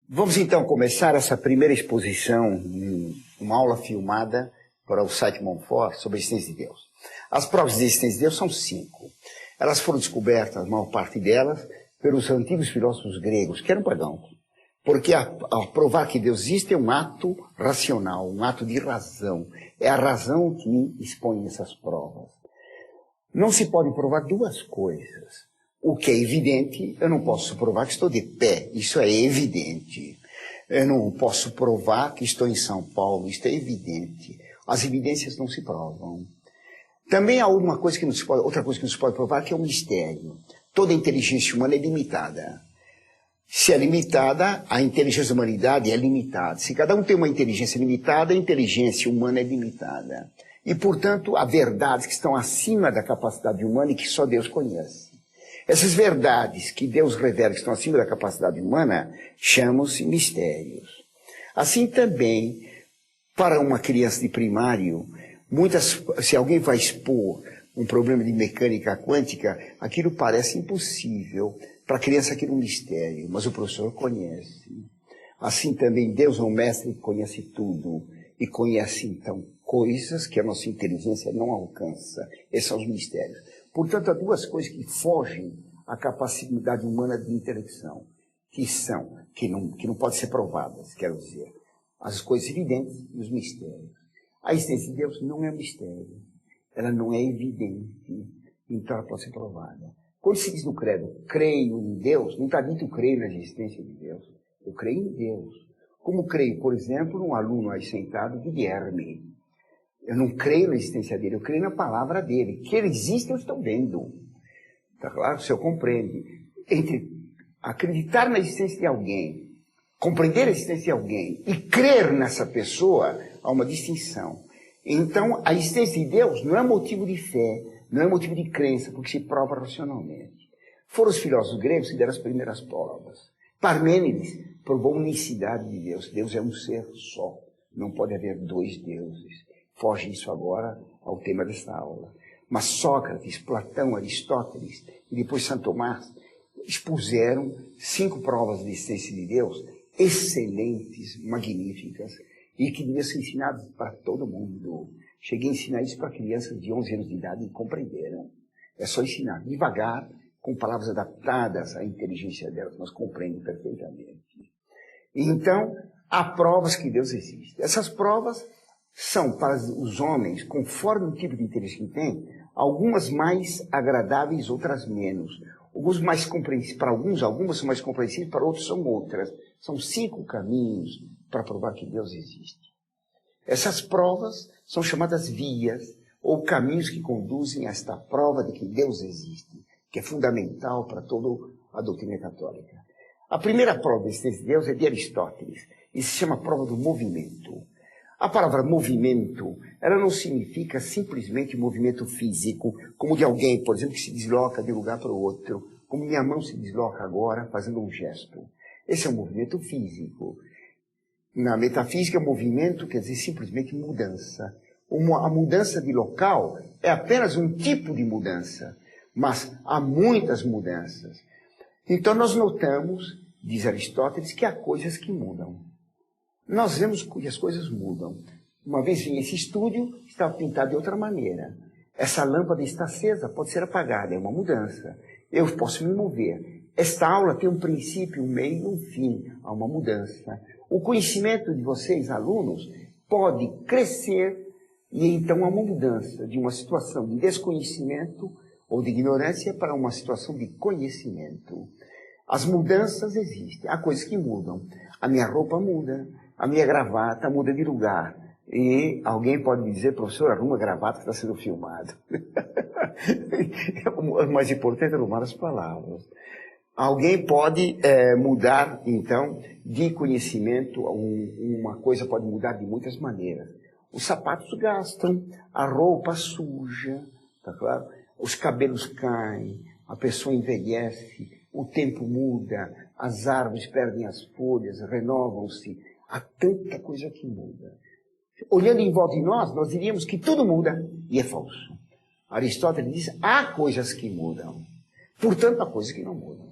Vamos então começar essa primeira exposição, uma aula filmada para o site Monfort sobre a existência de Deus. As provas de existência de Deus são 5. Elas foram descobertas, a maior parte delas, pelos antigos filósofos gregos, que eram pagãos. Porque a provar que Deus existe é um ato racional, um ato de razão. É a razão que expõe essas provas. Não se pode provar duas coisas. O que é evidente, eu não posso provar que estou de pé, isso é evidente. Eu não posso provar que estou em São Paulo, isto é evidente. As evidências não se provam. Também há outra coisa que não se pode provar, que é um mistério. Toda inteligência humana é limitada. Se é limitada, a inteligência da humanidade é limitada. Se cada um tem uma inteligência limitada, a inteligência humana é limitada. E, portanto, há verdades que estão acima da capacidade humana e que só Deus conhece. Essas verdades que Deus revela que estão acima da capacidade humana chamam-se mistérios. Assim também, para uma criança de primário, se alguém vai expor um problema de mecânica quântica, aquilo parece impossível. Para a criança aquilo é um mistério, mas o professor conhece. Assim também Deus é um mestre que conhece tudo e conhece então coisas que a nossa inteligência não alcança. Esses são os mistérios. Portanto, há duas coisas que fogem à capacidade humana de intelecção, que não podem ser provadas, quero dizer, as coisas evidentes e os mistérios. A existência de Deus não é um mistério, ela não é evidente, então ela pode ser provada. Quando se diz no credo, creio em Deus, não está dito creio na existência de Deus, eu creio em Deus. Como creio, por exemplo, num aluno aí sentado, Guilherme. Eu não creio na existência dele, eu creio na palavra dele. Que ele existe, eu estou vendo. Está claro? O senhor compreende. Entre acreditar na existência de alguém, compreender a existência de alguém e crer nessa pessoa, há uma distinção. Então, a existência de Deus não é motivo de fé, não é motivo de crença, porque se prova racionalmente. Foram os filósofos gregos que deram as primeiras provas. Parmênides provou a unicidade de Deus. Deus é um ser só. Não pode haver dois deuses. Foge isso agora ao tema desta aula. Mas Sócrates, Platão, Aristóteles e depois Santo Tomás expuseram 5 provas de existência de Deus excelentes, magníficas e que deviam ser ensinadas para todo mundo. Cheguei a ensinar isso para crianças de 11 anos de idade e compreenderam. É só ensinar devagar, com palavras adaptadas à inteligência delas, mas compreendem perfeitamente. Então, há provas que Deus existe. Essas provas são para os homens, conforme o tipo de inteligência que tem, algumas mais agradáveis, outras menos. Para algumas são mais compreensíveis, para outros são outras. São 5 caminhos para provar que Deus existe. Essas provas são chamadas vias, ou caminhos que conduzem a esta prova de que Deus existe, que é fundamental para toda a doutrina católica. A primeira prova da existência de Deus é de Aristóteles, e se chama prova do movimento. A palavra movimento, ela não significa simplesmente movimento físico, como de alguém, por exemplo, que se desloca de um lugar para o outro, como minha mão se desloca agora fazendo um gesto. Esse é um movimento físico. Na metafísica, movimento quer dizer simplesmente mudança. A mudança de local é apenas um tipo de mudança, mas há muitas mudanças. Então nós notamos, diz Aristóteles, que há coisas que mudam. Nós vemos que as coisas mudam. Uma vez em esse estúdio, estava pintado de outra maneira. Essa lâmpada está acesa, pode ser apagada, é uma mudança. Eu posso me mover. Esta aula tem um princípio, um meio e um fim, há uma mudança. O conhecimento de vocês, alunos, pode crescer e então há uma mudança de uma situação de desconhecimento ou de ignorância para uma situação de conhecimento. As mudanças existem, há coisas que mudam. A minha roupa muda, a minha gravata muda de lugar. E alguém pode me dizer, professor, arruma a gravata que está sendo filmado. O mais importante é arrumar as palavras. Alguém pode mudar, então, de conhecimento, uma coisa pode mudar de muitas maneiras. Os sapatos gastam, a roupa suja, tá claro? Os cabelos caem, a pessoa envelhece, o tempo muda, as árvores perdem as folhas, renovam-se. Há tanta coisa que muda. Olhando em volta de nós, nós diríamos que tudo muda, e é falso. Aristóteles diz, há coisas que mudam. Portanto, há coisas que não mudam.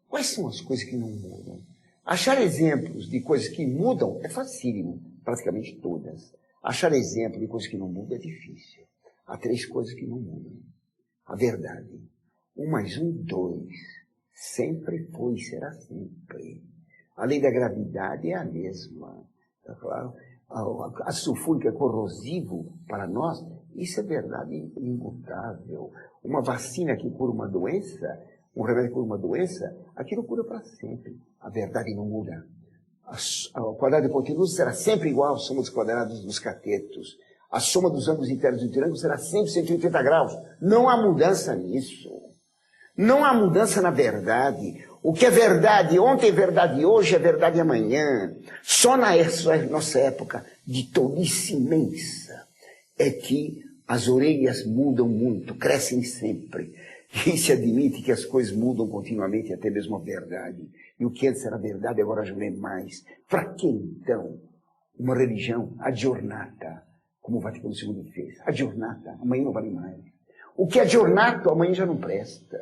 Quais são as coisas que não mudam? Achar exemplos de coisas que mudam é facílimo, praticamente todas. Achar exemplo de coisas que não mudam é difícil. Há 3 coisas que não mudam. A verdade. 1 mais 1, 2. Sempre foi e será sempre. A lei da gravidade é a mesma. Tá claro? A sulfúrica é corrosivo para nós. Isso é verdade imutável. Uma vacina que cura uma doença, um remédio que cura uma doença, aquilo cura para sempre. A verdade não muda. O quadrado de hipotenusa será sempre igual à soma dos quadrados dos catetos. A soma dos ângulos internos do triângulo será sempre 180 graus. Não há mudança nisso. Não há mudança na verdade. O que é verdade ontem é verdade hoje, é verdade amanhã. Só na nossa época de tolice imensa é que as orelhas mudam muito, crescem sempre. E se admite que as coisas mudam continuamente, até mesmo a verdade. E o que antes era verdade, agora já não é mais. Para que então uma religião aggiornata, como o Vaticano II fez? Aggiornata, amanhã não vale mais. O que é aggiornato, amanhã já não presta.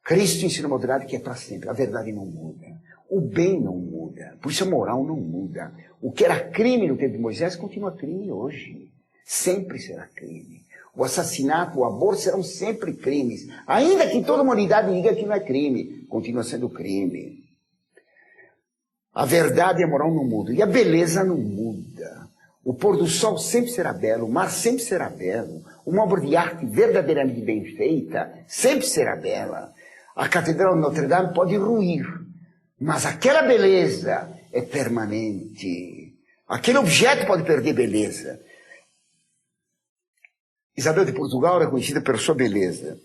Cristo ensina uma verdade que é para sempre. A verdade não muda. O bem não muda. Por isso a moral não muda. O que era crime no tempo de Moisés continua crime hoje. Sempre será crime. O assassinato, o aborto serão sempre crimes. Ainda que toda a humanidade diga que não é crime, continua sendo crime. A verdade e a moral não mudam. E a beleza não muda. O pôr do sol sempre será belo, o mar sempre será belo. Uma obra de arte verdadeiramente bem feita sempre será bela. A Catedral de Notre Dame pode ruir, mas aquela beleza é permanente. Aquele objeto pode perder beleza. Isabel de Portugal era conhecida pela sua beleza.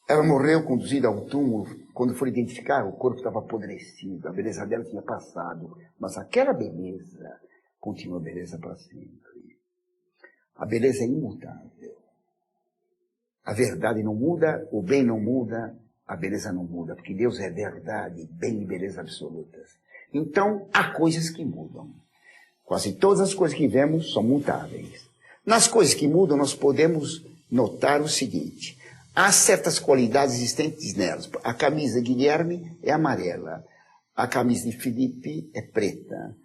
Ela morreu conduzida ao túmulo. Quando foi identificar, o corpo estava apodrecido. A beleza dela tinha passado. Mas aquela beleza continua beleza para sempre. A beleza é imutável. A verdade não muda, o bem não muda, a beleza não muda. Porque Deus é verdade, bem e beleza absolutas. Então, há coisas que mudam. Quase todas as coisas que vemos são mutáveis. Nas coisas que mudam, nós podemos notar o seguinte. Há certas qualidades existentes nelas. A camisa de Guilherme é amarela. A camisa de Felipe é preta.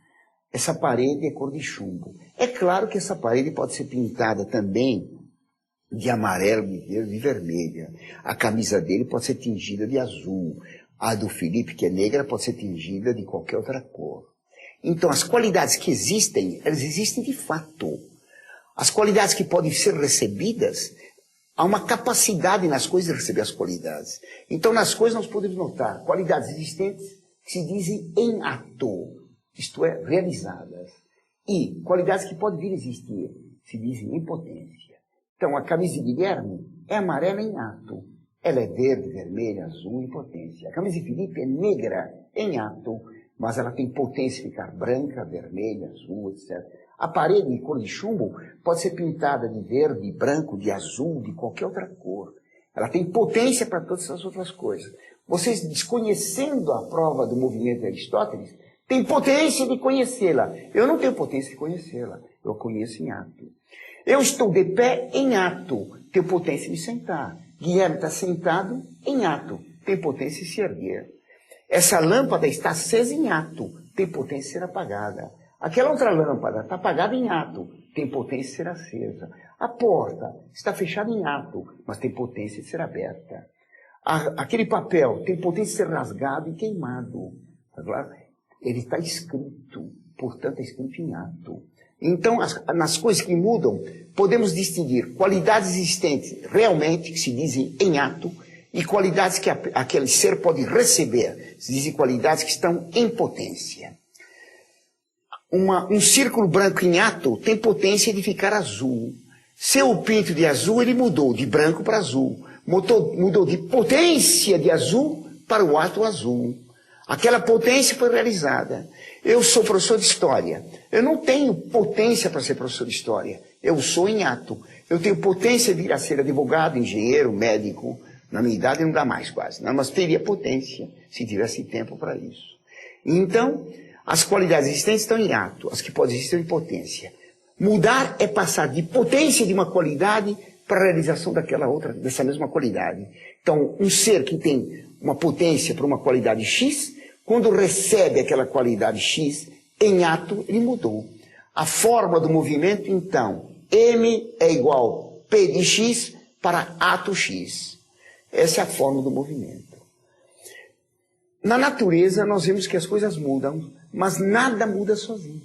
Essa parede é cor de chumbo. É claro que essa parede pode ser pintada também de amarelo, de verde e vermelha. A camisa dele pode ser tingida de azul. A do Felipe, que é negra, pode ser tingida de qualquer outra cor. Então, as qualidades que existem, elas existem de fato. As qualidades que podem ser recebidas, há uma capacidade nas coisas de receber as qualidades. Então, nas coisas nós podemos notar qualidades existentes que se dizem em ato, isto é, realizadas. E qualidades que podem vir a existir, se dizem em potência. Então, a camisa de Guilherme é amarela em ato. Ela é verde, vermelha, azul em potência. A camisa de Felipe é negra em ato, mas ela tem potência de ficar branca, vermelha, azul, etc. A parede de cor de chumbo pode ser pintada de verde, branco, de azul, de qualquer outra cor. Ela tem potência para todas essas outras coisas. Vocês, desconhecendo a prova do movimento de Aristóteles, têm potência de conhecê-la. Eu não tenho potência de conhecê-la. Eu a conheço em ato. Eu estou de pé em ato. Tenho potência de sentar. Guilherme está sentado em ato. Tem potência de se erguer. Essa lâmpada está acesa em ato. Tem potência de ser apagada. Aquela outra lâmpada está apagada em ato, tem potência de ser acesa. A porta está fechada em ato, mas tem potência de ser aberta. Aquele papel tem potência de ser rasgado e queimado. Tá claro? Ele está escrito, portanto é escrito em ato. Então, nas coisas que mudam, podemos distinguir qualidades existentes realmente, que se dizem em ato, e qualidades que aquele ser pode receber, se dizem qualidades que estão em potência. Um círculo branco em ato tem potência de ficar azul. Se eu pinto de azul, ele mudou de branco para azul. Mudou de potência de azul para o ato azul. Aquela potência foi realizada. Eu sou professor de história. Eu não tenho potência para ser professor de história. Eu sou em ato. Eu tenho potência de vir a ser advogado, engenheiro, médico. Na minha idade não dá mais quase. Não, mas teria potência se tivesse tempo para isso. Então, as qualidades existentes estão em ato, as que podem existir estão em potência. Mudar é passar de potência de uma qualidade para a realização daquela outra, dessa mesma qualidade. Então, um ser que tem uma potência para uma qualidade X, quando recebe aquela qualidade X, em ato ele mudou. A forma do movimento, então, M é igual P de X para ato X. Essa é a forma do movimento. Na natureza, nós vemos que as coisas mudam, mas nada muda sozinho.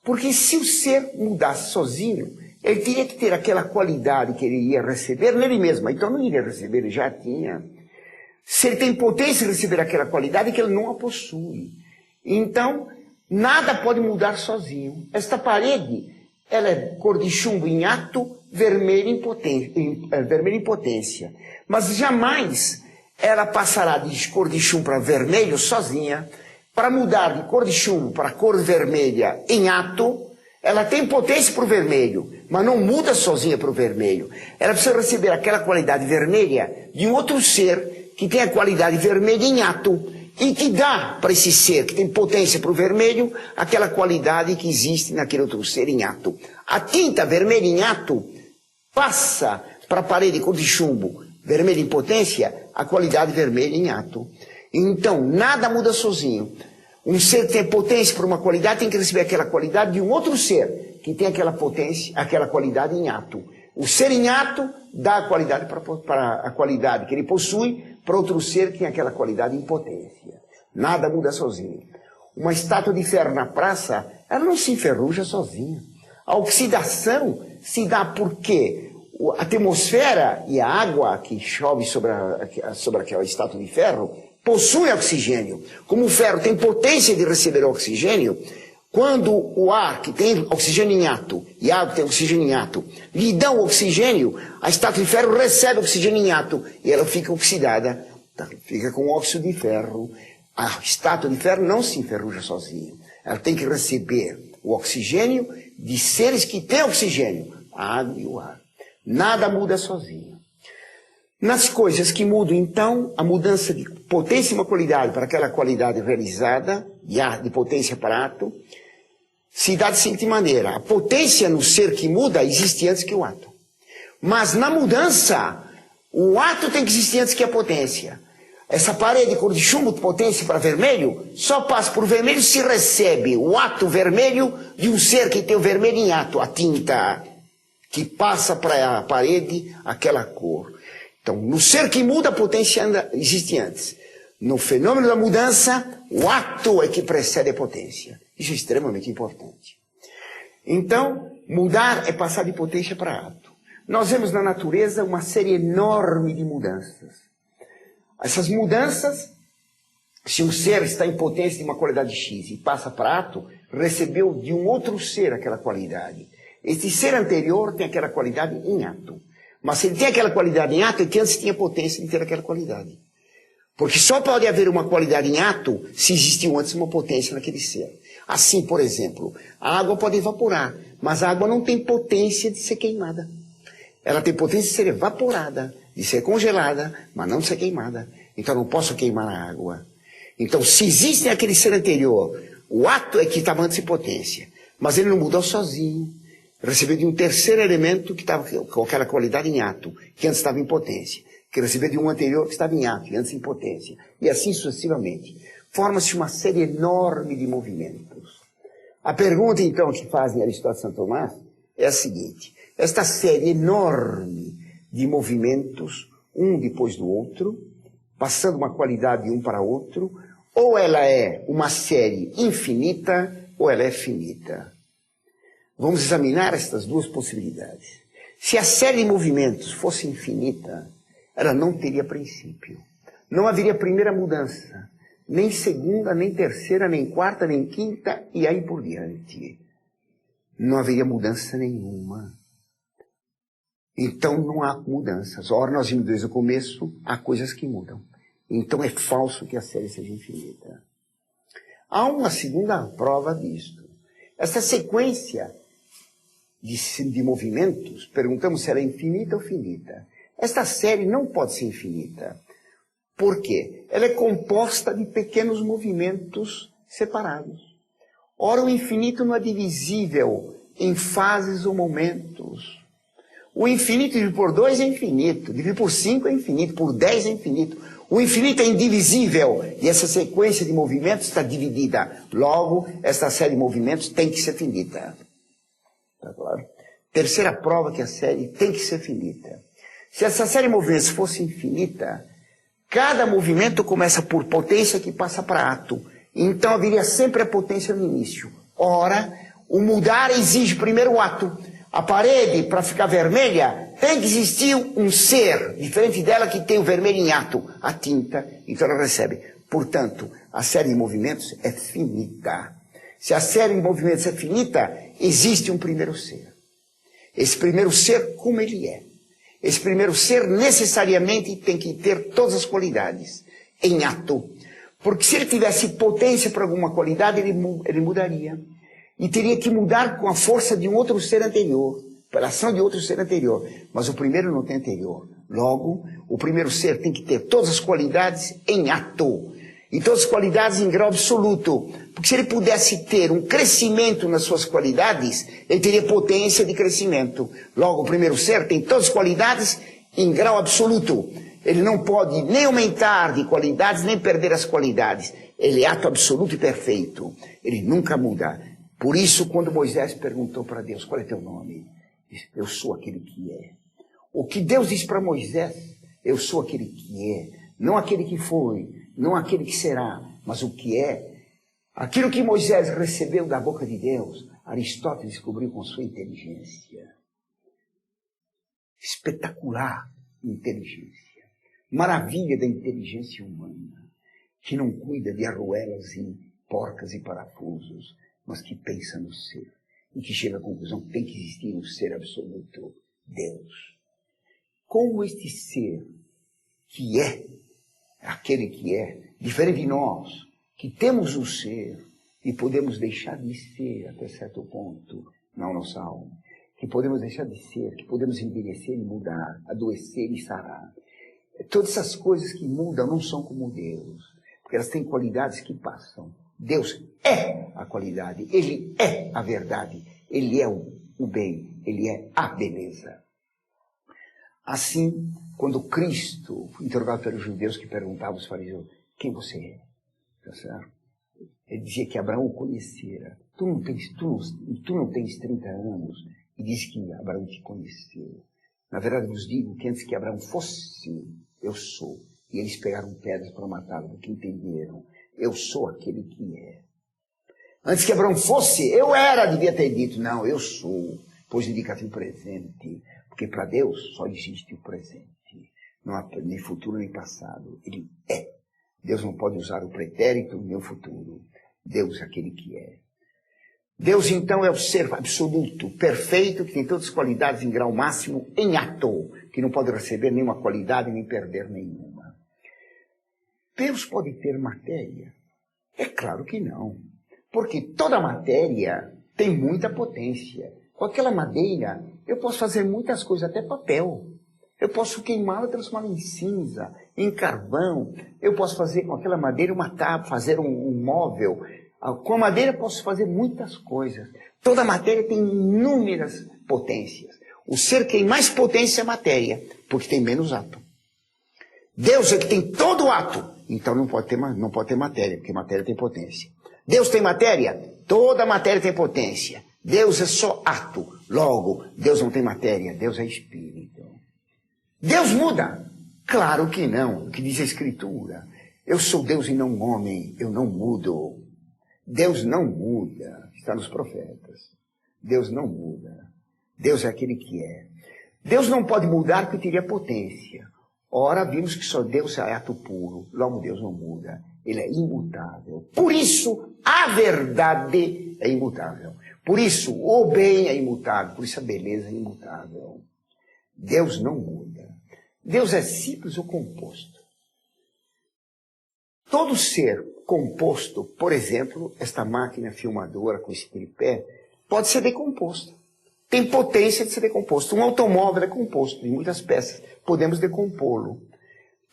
Porque se o ser mudasse sozinho, ele teria que ter aquela qualidade que ele ia receber nele mesmo. Então não iria receber, ele já tinha. Se ele tem potência de receber aquela qualidade, que ele não a possui. Então, nada pode mudar sozinho. Esta parede, ela é cor de chumbo em ato, vermelho em potência. Mas jamais ela passará de cor de chumbo para vermelho sozinha. Para mudar de cor de chumbo para cor vermelha em ato, ela tem potência para o vermelho, mas não muda sozinha para o vermelho. Ela precisa receber aquela qualidade vermelha de um outro ser que tem a qualidade vermelha em ato e que dá para esse ser que tem potência para o vermelho aquela qualidade que existe naquele outro ser em ato. A tinta vermelha em ato passa para a parede cor de chumbo vermelha em potência a qualidade vermelha em ato. Então, nada muda sozinho. Um ser que tem potência para uma qualidade tem que receber aquela qualidade de um outro ser que tem aquela potência, aquela qualidade em ato. O ser em ato dá a qualidade para a qualidade que ele possui para outro ser que tem aquela qualidade em potência. Nada muda sozinho. Uma estátua de ferro na praça, ela não se enferruja sozinha. A oxidação se dá porque a atmosfera e a água que chove sobre aquela estátua de ferro possui oxigênio. Como o ferro tem potência de receber oxigênio, quando o ar que tem oxigênio em ato e a água que tem oxigênio em ato lhe dão oxigênio, a estátua de ferro recebe oxigênio em ato e ela fica oxidada, fica com óxido de ferro. A estátua de ferro não se enferruja sozinha. Ela tem que receber o oxigênio de seres que têm oxigênio, a água e o ar. Nada muda sozinho. Nas coisas que mudam, então, a mudança de potência e uma qualidade para aquela qualidade realizada, de potência para ato, se dá da seguinte maneira. A potência no ser que muda existe antes que o ato. Mas na mudança, o ato tem que existir antes que a potência. Essa parede cor de chumbo de potência para vermelho, só passa por vermelho se recebe o ato vermelho de um ser que tem o vermelho em ato, a tinta que passa para a parede aquela cor. Então, no ser que muda, a potência existe antes. No fenômeno da mudança, o ato é que precede a potência. Isso é extremamente importante. Então, mudar é passar de potência para ato. Nós vemos na natureza uma série enorme de mudanças. Essas mudanças, se um ser está em potência de uma qualidade X e passa para ato, recebeu de um outro ser aquela qualidade. Esse ser anterior tem aquela qualidade em ato. Mas se ele tem aquela qualidade em ato, é que antes tinha potência de ter aquela qualidade. Porque só pode haver uma qualidade em ato se existiu antes uma potência naquele ser. Assim, por exemplo, a água pode evaporar, mas a água não tem potência de ser queimada. Ela tem potência de ser evaporada, de ser congelada, mas não de ser queimada. Então eu não posso queimar a água. Então, se existe aquele ser anterior, o ato é que estava antes de potência, mas ele não mudou sozinho. Recebeu de um terceiro elemento que estava com aquela qualidade em ato, que antes estava em potência. Que recebeu de um anterior que estava em ato, e antes em potência. E assim sucessivamente. Forma-se uma série enorme de movimentos. A pergunta, então, que fazem Aristóteles e Santo Tomás é a seguinte. Esta série enorme de movimentos, um depois do outro, passando uma qualidade de um para outro, ou ela é uma série infinita, ou ela é finita. Vamos examinar estas duas possibilidades. Se a série de movimentos fosse infinita, ela não teria princípio. Não haveria primeira mudança, nem segunda, nem terceira, nem quarta, nem quinta, e aí por diante. Não haveria mudança nenhuma. Então não há mudanças. Ora, nós vimos desde o começo, há coisas que mudam. Então é falso que a série seja infinita. Há uma segunda prova disto. Essa sequência de movimentos, perguntamos se ela é infinita ou finita. Esta série não pode ser infinita. Por quê? Ela é composta de pequenos movimentos separados. Ora, o infinito não é divisível em fases ou momentos. O infinito dividido por 2 é infinito, dividido por 5 é infinito, por 10 é infinito. O infinito é indivisível e essa sequência de movimentos está dividida. Logo, esta série de movimentos tem que ser finita. Tá claro? Terceira prova que a série tem que ser finita. Se essa série de movimentos fosse infinita, cada movimento começa por potência que passa para ato. Então haveria sempre a potência no início. Ora, o mudar exige primeiro o ato. A parede, para ficar vermelha, tem que existir um ser, diferente dela que tem o vermelho em ato, a tinta, então ela recebe. Portanto, a série de movimentos é finita. Se a série de movimentos é finita, existe um primeiro ser. Esse primeiro ser, como ele é. Esse primeiro ser necessariamente tem que ter todas as qualidades em ato. Porque se ele tivesse potência para alguma qualidade, ele mudaria. E teria que mudar com a força de um outro ser anterior, pela ação de outro ser anterior. Mas o primeiro não tem anterior. Logo, o primeiro ser tem que ter todas as qualidades em ato. E todas as qualidades em grau absoluto. Porque se ele pudesse ter um crescimento nas suas qualidades, ele teria potência de crescimento. Logo, o primeiro ser tem todas as qualidades em grau absoluto. Ele não pode nem aumentar de qualidades, nem perder as qualidades. Ele é ato absoluto e perfeito. Ele nunca muda. Por isso, quando Moisés perguntou para Deus, qual é teu nome? Ele disse, eu sou aquele que é. O que Deus disse para Moisés, eu sou aquele que é. Não aquele que foi, não aquele que será, mas o que é. Aquilo que Moisés recebeu da boca de Deus, Aristóteles descobriu com sua inteligência. Espetacular inteligência. Maravilha da inteligência humana, que não cuida de arruelas e porcas e parafusos, mas que pensa no ser, e que chega à conclusão que tem que existir um ser absoluto, Deus. Como este ser, que é aquele que é, diferente de nós, que temos um ser, e podemos deixar de ser até certo ponto na nossa alma, que podemos deixar de ser, que podemos envelhecer e mudar, adoecer e sarar. Todas essas coisas que mudam não são como Deus, porque elas têm qualidades que passam. Deus é a qualidade, Ele é a verdade, Ele é o bem, Ele é a beleza. Assim, quando Cristo, interrogado pelos judeus que perguntavam aos fariseus, quem você é? Tá certo? Ele dizia que Abraão o conhecera. Tu não tens 30 anos e diz que Abraão te conheceu. Na verdade, vos digo que antes que Abraão fosse, eu sou. E eles pegaram pedras para matá-lo, porque entenderam. Eu sou aquele que é. Antes que Abraão fosse, eu era, devia ter dito. Não, eu sou, pois indicativo presente. Porque para Deus só existe o presente. Não há nem futuro nem passado. Ele é. Deus não pode usar o pretérito nem o futuro. Deus é aquele que é. Deus, então, é o ser absoluto, perfeito, que tem todas as qualidades em grau máximo, em ato, que não pode receber nenhuma qualidade nem perder nenhuma. Deus pode ter matéria? É claro que não. Porque toda matéria tem muita potência. Com aquela madeira, eu posso fazer muitas coisas, até papel. Eu posso queimá-la e transformá-la em cinza, em carvão. Eu posso fazer com aquela madeira uma tábua, fazer um móvel. Com a madeira eu posso fazer muitas coisas. Toda matéria tem inúmeras potências. O ser que tem mais potência é a matéria, porque tem menos ato. Deus é que tem todo o ato, então não pode ter matéria, porque matéria tem potência. Deus tem matéria? Toda matéria tem potência. Deus é só ato. Logo, Deus não tem matéria, Deus é espírito. Deus muda? Claro que não. O que diz a Escritura? Eu sou Deus e não homem, eu não mudo. Deus não muda. Está nos profetas. Deus não muda. Deus é aquele que é. Deus não pode mudar porque teria potência. Ora, vimos que só Deus é ato puro. Logo, Deus não muda. Ele é imutável. Por isso, a verdade é imutável. Por isso, o bem é imutável. Por isso, a beleza é imutável. Deus não muda. Deus é simples ou composto. Todo ser composto, por exemplo, esta máquina filmadora com esse tripé, pode ser decomposto. Tem potência de ser decomposto. Um automóvel é composto de muitas peças. Podemos decompô-lo.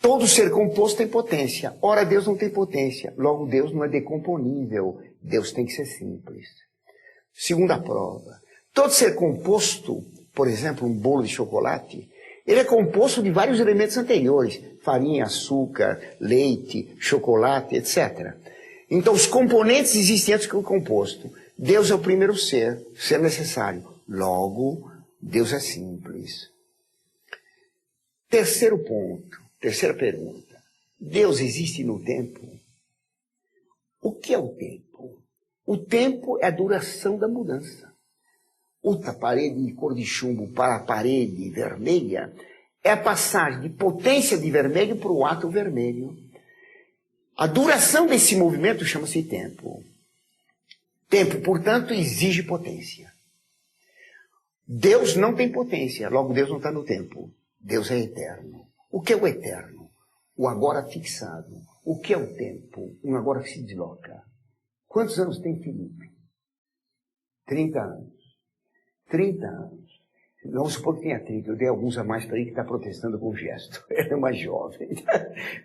Todo ser composto tem potência. Ora, Deus não tem potência. Logo, Deus não é decomponível. Deus tem que ser simples. Segunda prova. Todo ser composto por exemplo, um bolo de chocolate, ele é composto de vários elementos anteriores, farinha, açúcar, leite, chocolate, etc. Então, os componentes existem antes que o composto. Deus é o primeiro ser necessário. Logo, Deus é simples. Terceiro ponto, terceira pergunta. Deus existe no tempo? O que é o tempo? O tempo é a duração da mudança. Da parede de cor de chumbo para a parede vermelha é a passagem de potência de vermelho para o átomo vermelho. A duração desse movimento chama-se tempo. Tempo, portanto, exige potência. Deus não tem potência, logo Deus não está no tempo. Deus é eterno. O que é o eterno? O agora fixado. O que é o tempo? Um agora que se desloca. Quantos anos tem Felipe? 30 anos. 30 anos. Vamos supor que tenha 30. Eu dei alguns a mais para ele que está protestando com o gesto. Ele é mais jovem.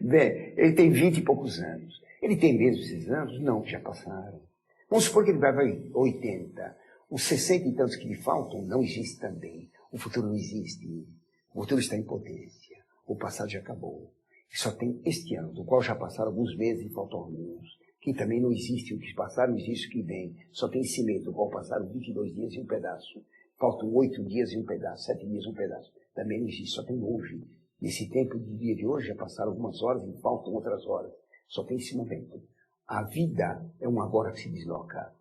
Bem, ele tem 20 e poucos anos. Ele tem mesmo esses anos? Não, já passaram. Vamos supor que ele vai 80. Os 60 e tantos que lhe faltam não existem também. O futuro não existe. O futuro está em potência. O passado já acabou. Só tem este ano, do qual já passaram alguns meses e faltam alguns. Que também não existe o que passaram, não existe o que vem. Só tem esse mês, do qual passaram 22 dias e um pedaço. Faltam 8 dias e um pedaço, 7 dias e um pedaço. Também não existe, só tem hoje. Nesse tempo de dia de hoje já passaram algumas horas e faltam outras horas. Só tem esse momento. A vida é um agora que se desloca.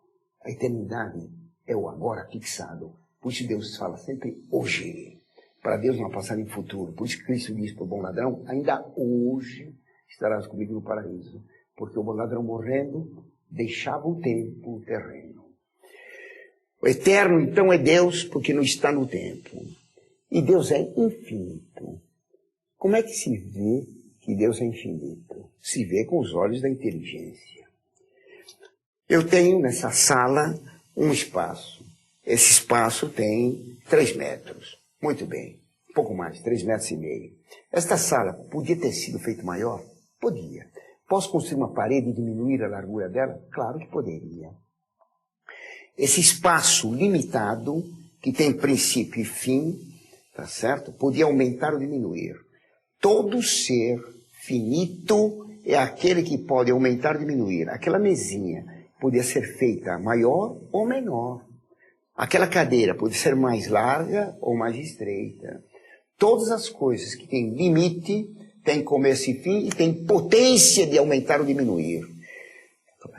A eternidade é o agora fixado. Por isso Deus fala sempre hoje. Para Deus não passar em futuro. Por isso Cristo diz para o bom ladrão, ainda hoje estarás comigo no paraíso. Porque o bom ladrão morrendo deixava o tempo, o terreno. O eterno, então, é Deus, porque não está no tempo. E Deus é infinito. Como é que se vê que Deus é infinito? Se vê com os olhos da inteligência. Eu tenho nessa sala um espaço. Esse espaço tem 3 metros. Muito bem. Um pouco mais, 3,5 metros. Esta sala podia ter sido feita maior? Podia. Posso construir uma parede e diminuir a largura dela? Claro que poderia. Esse espaço limitado, que tem princípio e fim, tá certo? Podia aumentar ou diminuir. Todo ser finito é aquele que pode aumentar ou diminuir. Aquela mesinha podia ser feita maior ou menor. Aquela cadeira podia ser mais larga ou mais estreita. Todas as coisas que têm limite, têm começo e fim e têm potência de aumentar ou diminuir.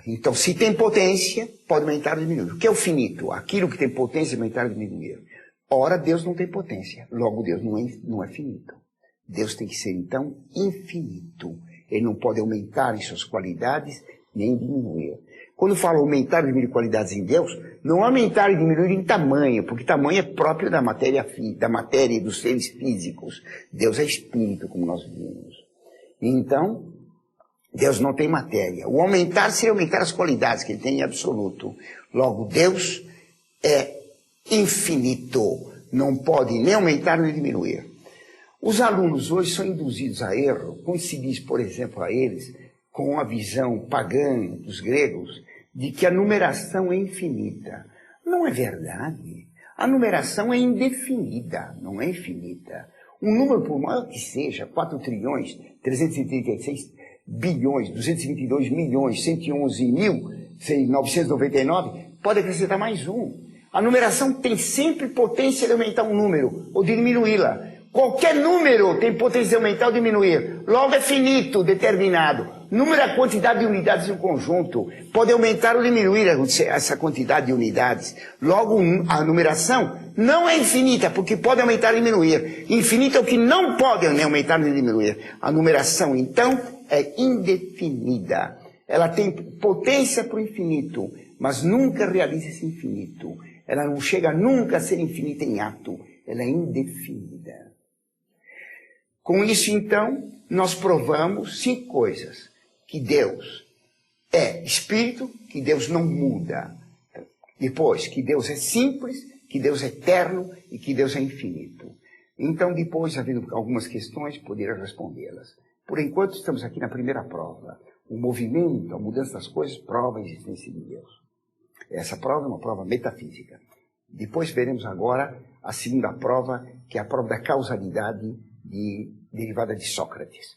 Então, se tem potência, pode aumentar ou diminuir. O que é o finito? Aquilo que tem potência de aumentar ou diminuir. Ora, Deus não tem potência. Logo, Deus não é finito. Deus tem que ser, então, infinito. Ele não pode aumentar em suas qualidades, nem diminuir. Quando falo aumentar e diminuir qualidades em Deus, não aumentar e diminuir em tamanho, porque tamanho é próprio da matéria e dos seres físicos. Deus é espírito, como nós vimos. Então, Deus não tem matéria. O aumentar seria aumentar as qualidades que ele tem em absoluto. Logo, Deus é infinito. Não pode nem aumentar nem diminuir. Os alunos hoje são induzidos a erro, como se diz, por exemplo, a eles, com a visão pagã dos gregos, de que a numeração é infinita. Não é verdade. A numeração é indefinida, não é infinita. Um número, por maior que seja, 4 trilhões, 336 bilhões, 222 milhões, 111 mil, 999, pode acrescentar mais um. A numeração tem sempre potência de aumentar um número ou de diminuí-la. Qualquer número tem potência de aumentar ou diminuir. Logo é finito, determinado. Número é a quantidade de unidades de um conjunto. Pode aumentar ou diminuir essa quantidade de unidades. Logo, a numeração não é infinita, porque pode aumentar e diminuir. Infinito é o que não pode nem aumentar nem diminuir. A numeração, então, é indefinida. Ela tem potência para o infinito, mas nunca realiza esse infinito. Ela não chega nunca a ser infinita em ato. Ela é indefinida. Com isso, então, nós provamos 5 coisas. Que Deus é espírito, que Deus não muda. Depois, que Deus é simples, que Deus é eterno e que Deus é infinito. Então, depois, havendo algumas questões, poderá respondê-las. Por enquanto, estamos aqui na primeira prova. O movimento, a mudança das coisas, prova a existência de Deus. Essa prova é uma prova metafísica. Depois veremos agora a segunda prova, que é a prova da causalidade derivada de Sócrates.